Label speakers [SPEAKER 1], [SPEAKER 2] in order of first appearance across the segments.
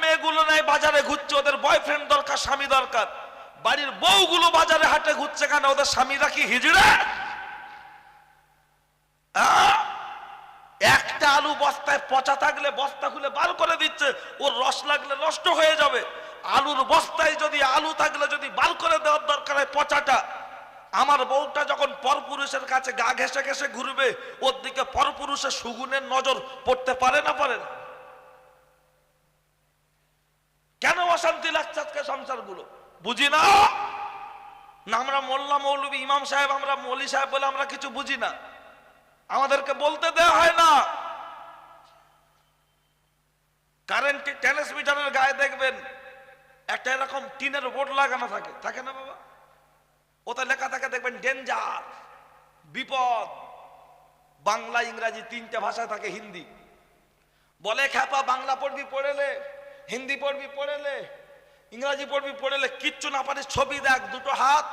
[SPEAKER 1] মেয়েগুলো নাই বাজারে ঘুরছে, ওদের বয়ফ্রেন্ড দরকার, স্বামী দরকার। বাড়ির বউগুলো বাজারে হাটে ঘুরছে কেন? ওদের স্বামীরা কি হিজড়া? একটা আলু বস্তায় পচা থাকলে বস্তা খুলে বার করে দিচ্ছে, ওর রস লাগলে নষ্ট হয়ে যাবে। আলুর বস্তায় যদি আলু থাকলে যদি বার করে দেওয়ার দরকার হয় পচাটা। আমার বউটা যখন পরপুরুষের কাছে গা ঘেঁষে ঘেঁষে ঘুরবে, ওর দিকে পরপুরুষের সুগুনের নজর পড়তে পারে না? পারে না? কেন অশান্তি লাগছে আজকে সংসারগুলো? বুঝি না। না আমরা মোল্লা মৌলবী ইমাম সাহেব, আমরা মৌলী সাহেব বলে আমরা কিছু বুঝি না? আমাদেরকে বলতে দেওয়া হয় না। কারেন্ট ট্রান্সমিটারের গায়ে দেখবেন একটা এরকম টিনের বোর্ড লাগানো থাকে, থাকে না বাবা? ওতে লেখা থাকে দেখবেন ডেঞ্জার, বিপদ। বাংলা ইংরাজি তিনটে ভাষায় থাকে, হিন্দি। বলে খ্যাপা বাংলা পড়বি পড়েলে, হিন্দি পড়বি পড়েলে, ইংরাজি পড়বি পড়েলে, কিচ্ছু না পারিস ছবি দেখ, দুটো হাত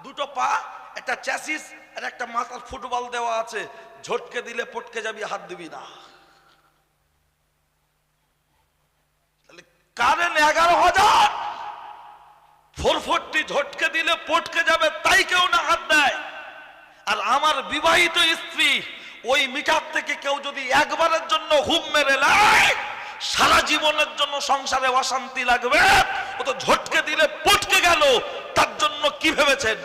[SPEAKER 1] দুটো পা একটা চ্যাসিস আর একটা মাথার ফুটবল দেওয়া আছে, ঝটকে দিলে পটকে যাবি, হাত দিবি না। কারেন্ট 11,000 440 ঝটকে দিলে পটকে যাবে, তাই কেউ না হাত দেয়। আর আমার বিবাহিত স্ত্রী ওই মিটার থেকে কেউ যদি একবারের জন্য হুম মেরে নেয়, সারা জীবনের জন্য সংসারে অশান্তি লাগবে। ও তো ঝটকে দিলে পটকে গেল, তার জন্য কি ভেবেছেন?